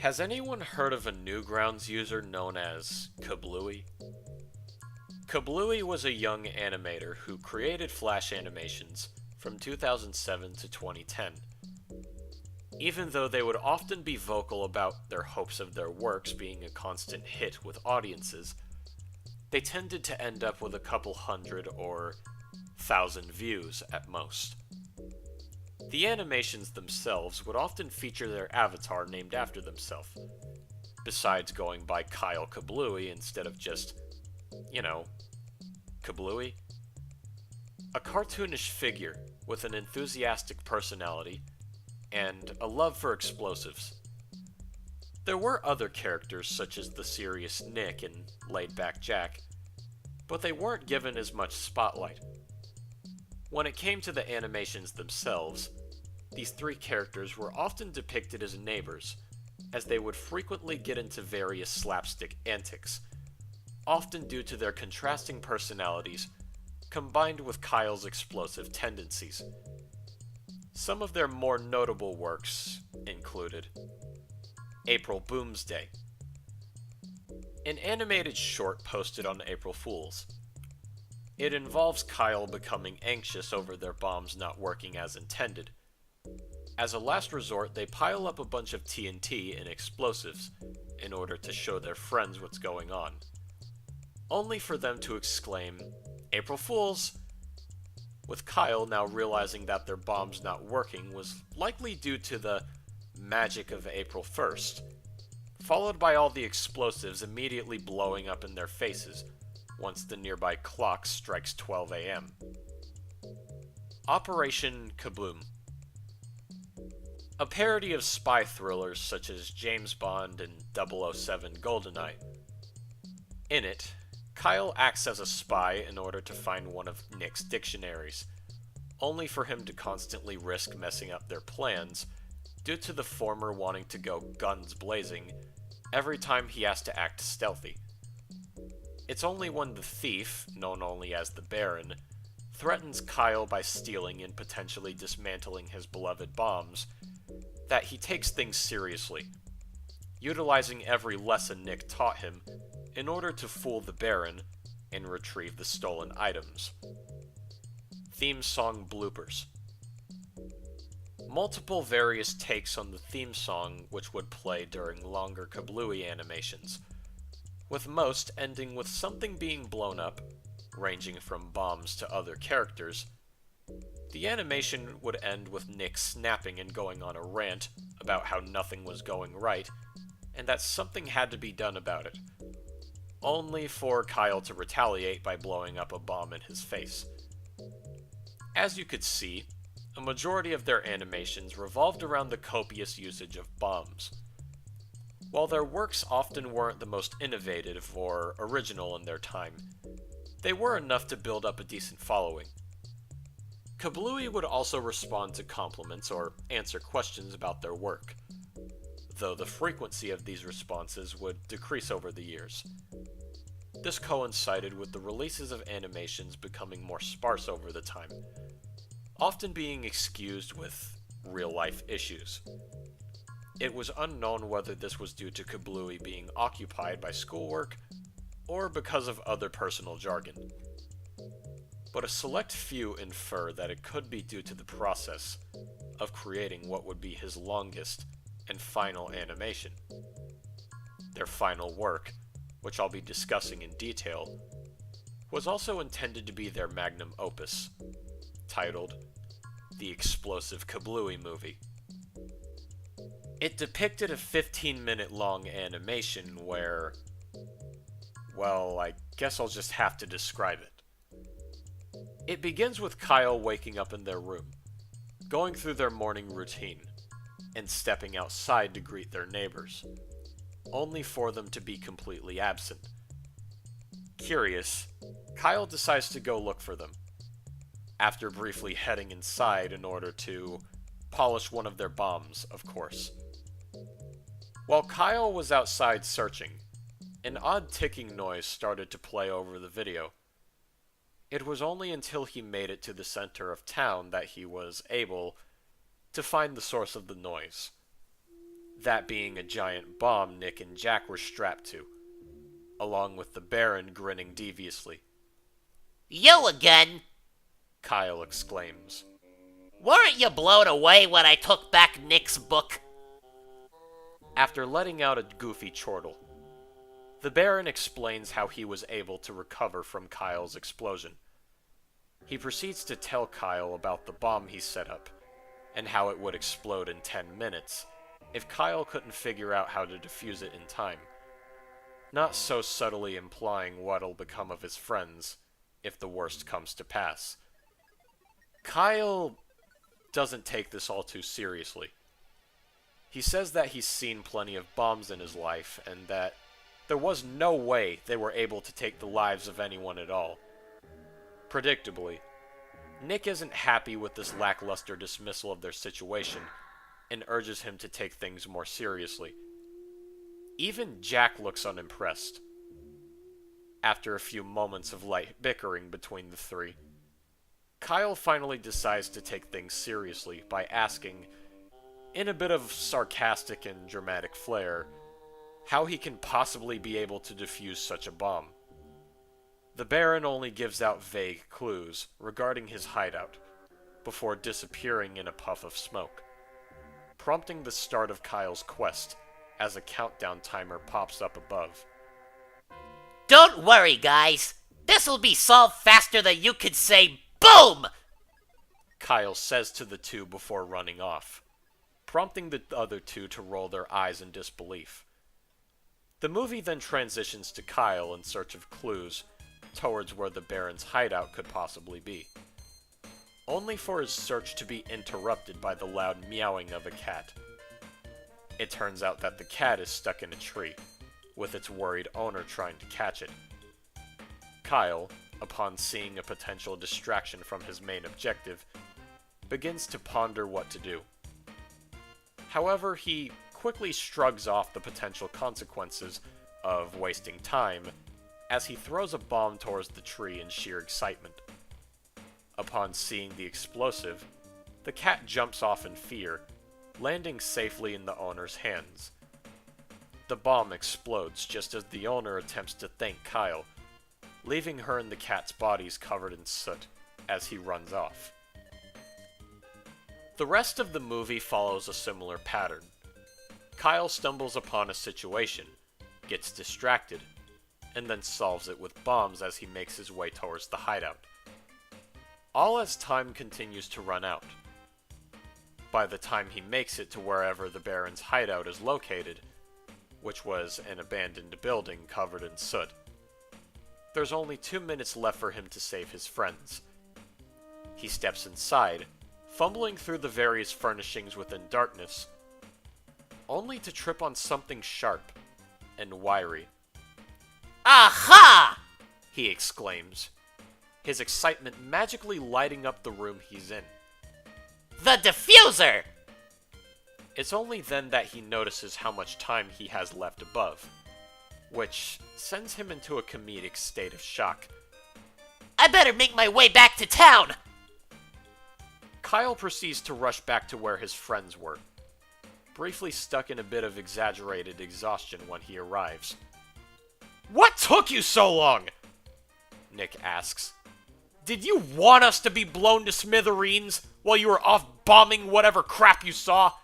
Has anyone heard of a Newgrounds user known as Kablooey? Kablooey was a young animator who created Flash animations from 2007 to 2010. Even though they would often be vocal about their hopes of their works being a constant hit with audiences, they tended to end up with a couple hundred or thousand views at most. The animations themselves would often feature their avatar named after themselves, besides going by Kyle Kablooey instead of just, Kablooey. A cartoonish figure with an enthusiastic personality and a love for explosives. There were other characters such as the serious Nick and laid-back Jack, but they weren't given as much spotlight. When it came to the animations themselves, these three characters were often depicted as neighbors, as they would frequently get into various slapstick antics, often due to their contrasting personalities combined with Kyle's explosive tendencies. Some of their more notable works included April Boomsday, an animated short posted on April Fools. It involves Kyle becoming anxious over their bombs not working as intended. As a last resort, they pile up a bunch of TNT and explosives in order to show their friends what's going on, only for them to exclaim, "April Fools!" with Kyle now realizing that their bombs not working was likely due to the magic of April 1st, followed by all the explosives immediately blowing up in their faces once the nearby clock strikes 12 a.m. Operation Kaboom, a parody of spy thrillers such as James Bond and 007 GoldenEye. In it, Kyle acts as a spy in order to find one of Nick's dictionaries, only for him to constantly risk messing up their plans due to the former wanting to go guns blazing every time he has to act stealthy. It's only when the thief, known only as the Baron, threatens Kyle by stealing and potentially dismantling his beloved bombs that he takes things seriously, utilizing every lesson Nick taught him in order to fool the Baron and retrieve the stolen items. Theme song bloopers. Multiple various takes on the theme song which would play during longer Kablooey animations, with most ending with something being blown up, ranging from bombs to other characters. The animation would end with Nick snapping and going on a rant about how nothing was going right, and that something had to be done about it, only for Kyle to retaliate by blowing up a bomb in his face. As you could see, a majority of their animations revolved around the copious usage of bombs. While their works often weren't the most innovative or original in their time, they were enough to build up a decent following. Kablooey would also respond to compliments or answer questions about their work, though the frequency of these responses would decrease over the years. This coincided with the releases of animations becoming more sparse over the time, often being excused with real-life issues. It was unknown whether this was due to Kablooey being occupied by schoolwork or because of other personal jargon, but a select few infer that it could be due to the process of creating what would be his longest and final animation. Their final work, which I'll be discussing in detail, was also intended to be their magnum opus, titled The Explosive Kablooey Movie. It depicted a 15-minute long animation where, well, I guess I'll just have to describe it. It begins with Kyle waking up in their room, going through their morning routine, and stepping outside to greet their neighbors, only for them to be completely absent. Curious, Kyle decides to go look for them, after briefly heading inside in order to polish one of their bombs, of course. While Kyle was outside searching, an odd ticking noise started to play over the video. It was only until he made it to the center of town that he was able to find the source of the noise. that being a giant bomb Nick and Jack were strapped to, along with the Baron grinning deviously. "You again?" Kyle exclaims. "Weren't you blown away when I took back Nick's book?" After letting out a goofy chortle, the Baron explains how he was able to recover from Kyle's explosion. He proceeds to tell Kyle about the bomb he set up, and how it would explode in 10 minutes if Kyle couldn't figure out how to defuse it in time, not so subtly implying what'll become of his friends if the worst comes to pass. Kyle doesn't take this all too seriously. He says that he's seen plenty of bombs in his life, and that there was no way they were able to take the lives of anyone at all. Predictably, Nick isn't happy with this lackluster dismissal of their situation, and urges him to take things more seriously. Even Jack looks unimpressed. After a few moments of light bickering between the three, Kyle finally decides to take things seriously by asking, in a bit of sarcastic and dramatic flair, how he can possibly be able to defuse such a bomb. The Baron only gives out vague clues regarding his hideout, before disappearing in a puff of smoke, prompting the start of Kyle's quest as a countdown timer pops up above. "Don't worry, guys. This'll be solved faster than you could say BOOM!" Kyle says to the two before running off, prompting the other two to roll their eyes in disbelief. The movie then transitions to Kyle in search of clues towards where the Baron's hideout could possibly be, only for his search to be interrupted by the loud meowing of a cat. It turns out that the cat is stuck in a tree, with its worried owner trying to catch it. Kyle, upon seeing a potential distraction from his main objective, begins to ponder what to do. However, he quickly shrugs off the potential consequences of wasting time as he throws a bomb towards the tree in sheer excitement. Upon seeing the explosive, the cat jumps off in fear, landing safely in the owner's hands. The bomb explodes just as the owner attempts to thank Kyle, leaving her and the cat's bodies covered in soot as he runs off. The rest of the movie follows a similar pattern. Kyle stumbles upon a situation, gets distracted, and then solves it with bombs as he makes his way towards the hideout. All as time continues to run out. By the time he makes it to wherever the Baron's hideout is located, which was an abandoned building covered in soot, there's only 2 minutes left for him to save his friends. He steps inside, fumbling through the various furnishings within darkness, only to trip on something sharp and wiry. "Aha!" he exclaims, his excitement magically lighting up the room he's in. "The diffuser!" It's only then that he notices how much time he has left above, which sends him into a comedic state of shock. "I better make my way back to town!" Kyle proceeds to rush back to where his friends were, briefly stuck in a bit of exaggerated exhaustion when he arrives. "What took you so long?" Nick asks. "Did you want us to be blown to smithereens while you were off bombing whatever crap you saw?"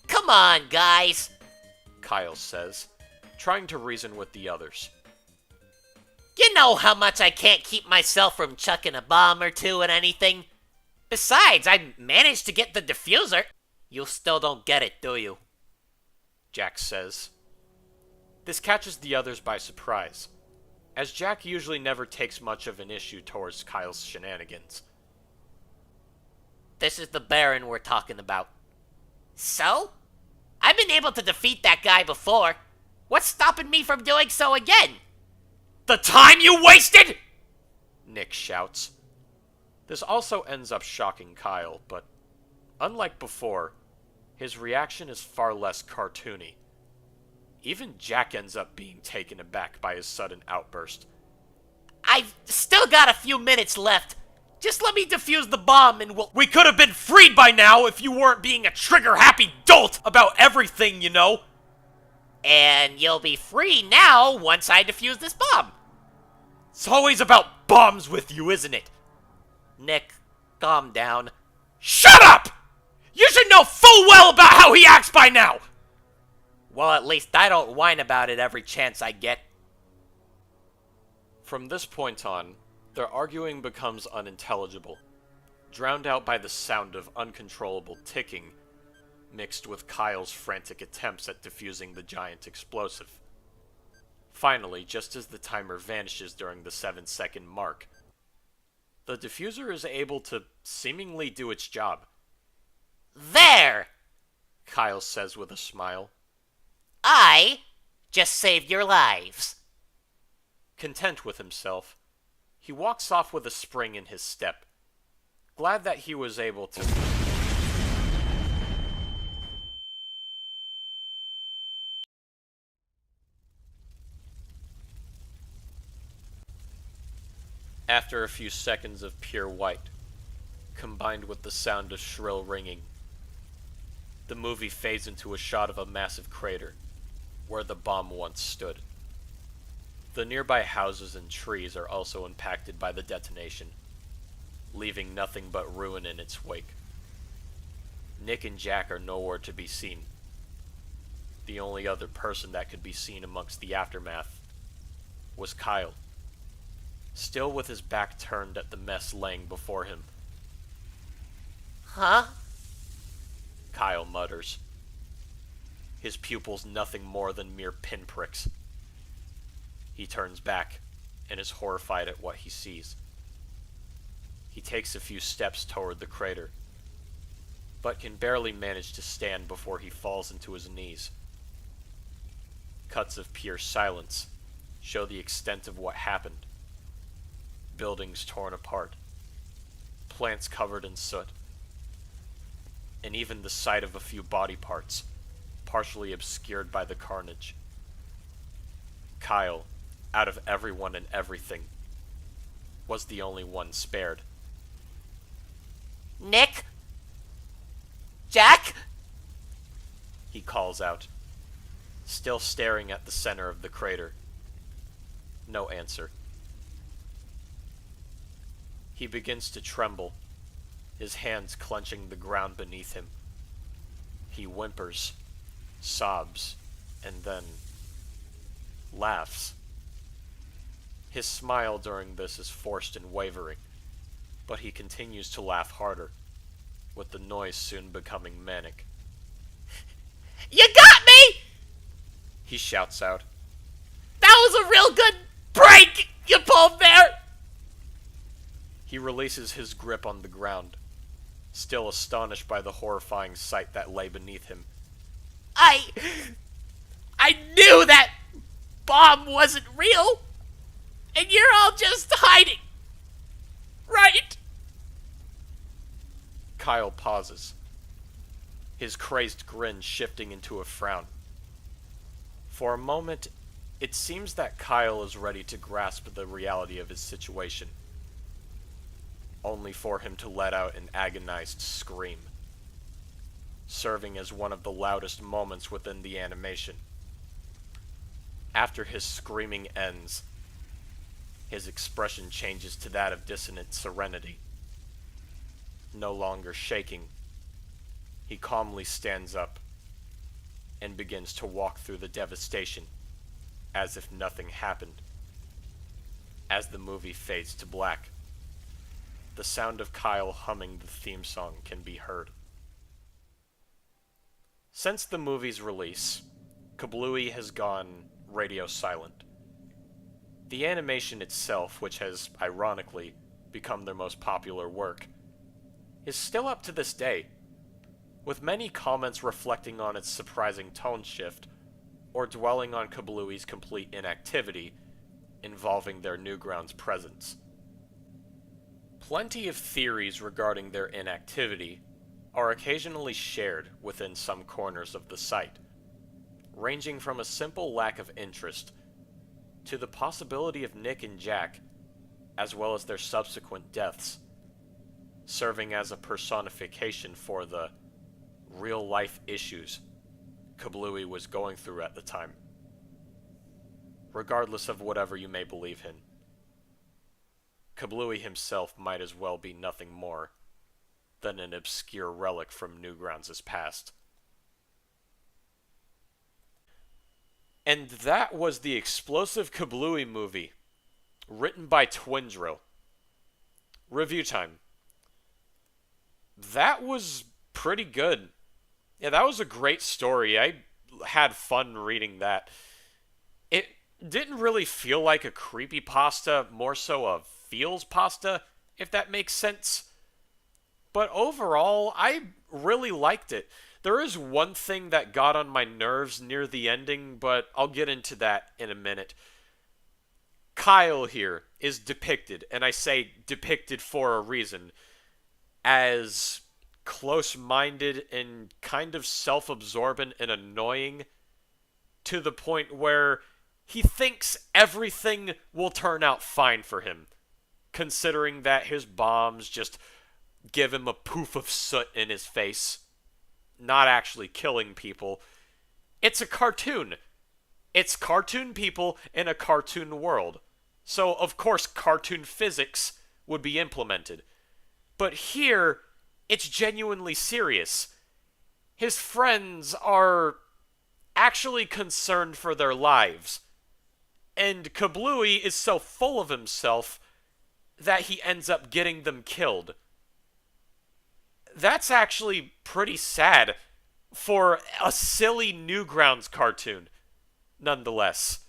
"Come on, guys," Kyle says, trying to reason with the others. "You know how much I can't keep myself from chucking a bomb or two at anything. Besides, I managed to get the diffuser." "You still don't get it, do you?" Jack says. This catches the others by surprise, as Jack usually never takes much of an issue towards Kyle's shenanigans. "This is the Baron we're talking about." "So? I've been able to defeat that guy before. What's stopping me from doing so again?" "The time you wasted!" Nick shouts. This also ends up shocking Kyle, but unlike before, his reaction is far less cartoony. Even Jack ends up being taken aback by his sudden outburst. "I've still got a few minutes left. Just let me defuse the bomb and we'll— We could have been freed by now if you weren't being a trigger-happy dolt about everything, you know? And you'll be free now once I defuse this bomb. It's always about bombs with you, isn't it? Nick, calm down. Shut up! You should know full well about how he acts by now! Well, at least I don't whine about it every chance I get. From this point on, their arguing becomes unintelligible, drowned out by the sound of uncontrollable ticking, mixed with Kyle's frantic attempts at defusing the giant explosive. Finally, just as the timer vanishes during the 7-second mark, the diffuser is able to seemingly do its job. There! Kyle says with a smile. I just saved your lives. Content with himself, he walks off with a spring in his step, glad that he was able to... After a few seconds of pure white, combined with the sound of shrill ringing, the movie fades into a shot of a massive crater, where the bomb once stood. The nearby houses and trees are also impacted by the detonation, leaving nothing but ruin in its wake. Nick and Jack are nowhere to be seen. The only other person that could be seen amongst the aftermath was Kyle, still with his back turned at the mess laying before him. Huh? Kyle mutters, his pupils nothing more than mere pinpricks. He turns back and is horrified at what he sees. He takes a few steps toward the crater, but can barely manage to stand before he falls into his knees. Cuts of pure silence show the extent of what happened. Buildings torn apart, plants covered in soot, and even the sight of a few body parts, partially obscured by the carnage. Kyle, out of everyone and everything, was the only one spared. Nick? Jack? He calls out, still staring at the center of the crater. No answer. He begins to tremble, his hands clenching the ground beneath him. He whimpers, sobs, and then laughs. His smile during this is forced and wavering, but he continues to laugh harder, with the noise soon becoming manic. You got me! He shouts out. That was a real good break you pulled there! He releases his grip on the ground, still astonished by the horrifying sight that lay beneath him. I knew that bomb wasn't real, and you're all just hiding, right? Kyle pauses, his crazed grin shifting into a frown. For a moment, it seems that Kyle is ready to grasp the reality of his situation, only for him to let out an agonized scream, serving as one of the loudest moments within the animation. After his screaming ends, his expression changes to that of dissonant serenity. No longer shaking, he calmly stands up and begins to walk through the devastation as if nothing happened. As the movie fades to black, the sound of Kyle humming the theme song can be heard. Since the movie's release, Kablooey has gone radio silent. The animation itself, which has, ironically, become their most popular work, is still up to this day, with many comments reflecting on its surprising tone shift, or dwelling on Kablooey's complete inactivity, involving their Newgrounds presence. Plenty of theories regarding their inactivity are occasionally shared within some corners of the site, ranging from a simple lack of interest to the possibility of Nick and Jack, as well as their subsequent deaths, serving as a personification for the real-life issues Kablooey was going through at the time. Regardless of whatever you may believe in, Kablooey himself might as well be nothing more than an obscure relic from Newgrounds' past. And that was the Explosive Kablooey movie, written by Twindrill. Review time. That was pretty good. Yeah, that was a great story. I had fun reading that. It didn't really feel like a creepypasta, more so a feels pasta, if that makes sense. But overall, I really liked it. There is one thing that got on my nerves near the ending, but I'll get into that in a minute. Kyle here is depicted, and I say depicted for a reason, as close-minded and kind of self-absorbent and annoying to the point where he thinks everything will turn out fine for him, considering that his bombs just give him a poof of soot in his face, not actually killing people. It's a cartoon. It's cartoon people in a cartoon world. So, of course, cartoon physics would be implemented. But here, it's genuinely serious. His friends are actually concerned for their lives. And Kablooey is so full of himself that he ends up getting them killed. That's actually pretty sad for a silly Newgrounds cartoon, nonetheless.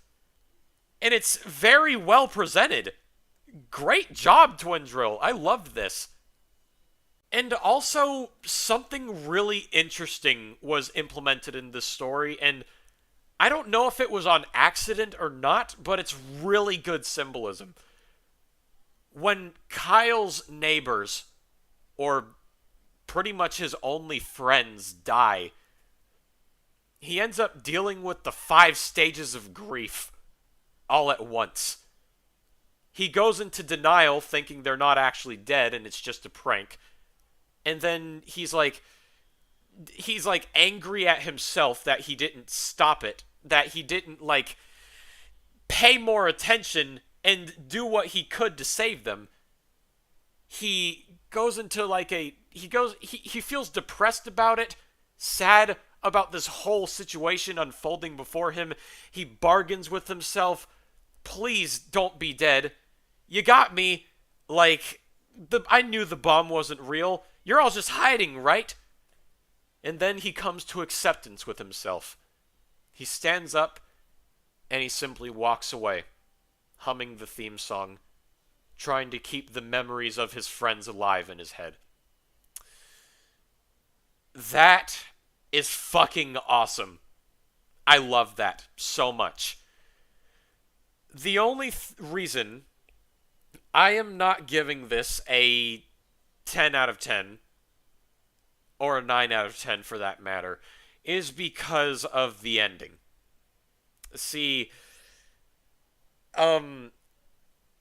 And it's very well presented. Great job, Twindrill. I loved this. And also, something really interesting was implemented in this story, and I don't know if it was on accident or not, but it's really good symbolism. When Kyle's neighbors, or pretty much his only friends, die, he ends up dealing with the 5 stages of grief all at once. He goes into denial, thinking they're not actually dead and it's just a prank. And then he's like angry at himself that he didn't stop it, that he didn't pay more attention and do what he could to save them. He goes into he feels depressed about it, sad about this whole situation unfolding before him. He bargains with himself, please don't be dead. You got me. I knew the bomb wasn't real. You're all just hiding, right? And then he comes to acceptance with himself. He stands up and he simply walks away, humming the theme song, trying to keep the memories of his friends alive in his head. That is fucking awesome. I love that so much. The only reason I am not giving this a 10 out of 10, or a 9 out of 10 for that matter, is because of the ending. See,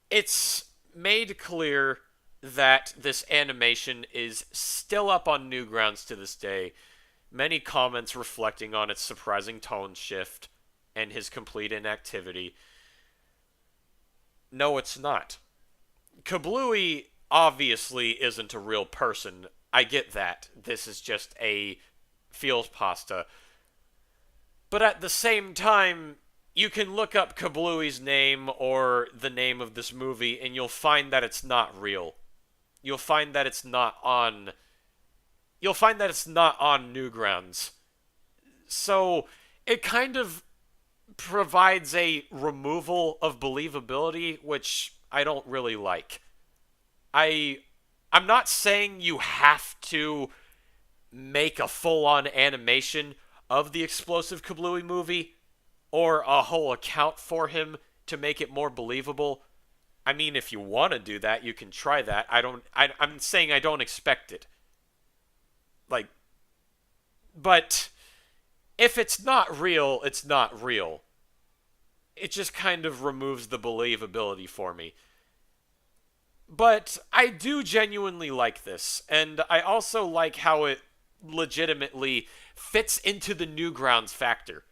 it's made clear that this animation is still up on Newgrounds to this day. Many comments reflecting on its surprising tone shift and his complete inactivity. No, it's not. Kablooey obviously isn't a real person. I get that. This is just a feels pasta. But at the same time, you can look up Kablooey's name or the name of this movie and you'll find that it's not real. You'll find that it's not on Newgrounds. So it kind of provides a removal of believability, which I don't really like. I'm not saying you have to make a full-on animation of the Explosive Kablooey movie or a whole account for him to make it more believable. I mean, if you want to do that, you can try that. I'm saying I don't expect it. But if it's not real, it's not real. It just kind of removes the believability for me. But I do genuinely like this, and I also like how it legitimately fits into the Newgrounds factor.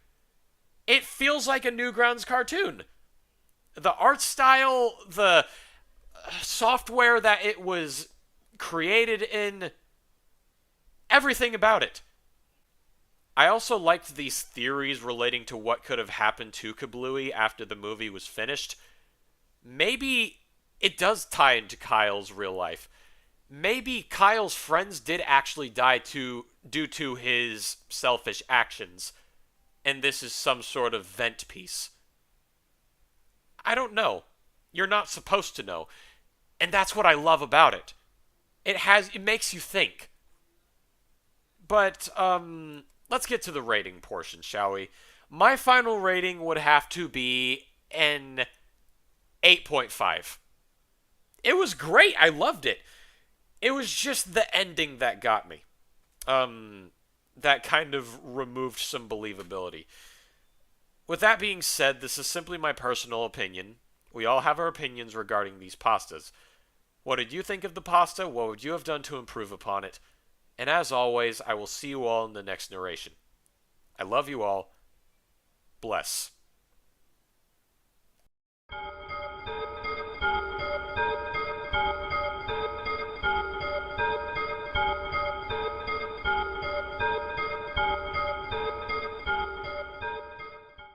It feels like a Newgrounds cartoon. The art style, the software that it was created in, everything about it. I also liked these theories relating to what could have happened to Kablooey after the movie was finished. Maybe it does tie into Kyle's real life. Maybe Kyle's friends did actually die due to his selfish actions, and this is some sort of vent piece. I don't know. You're not supposed to know. And that's what I love about it. It makes you think. But let's get to the rating portion, shall we? My final rating would have to be an 8.5. It was great. I loved it. It was just the ending that got me. That kind of removed some believability. With that being said, this is simply my personal opinion. We all have our opinions regarding these pastas. What did you think of the pasta? What would you have done to improve upon it? And as always, I will see you all in the next narration. I love you all. Bless.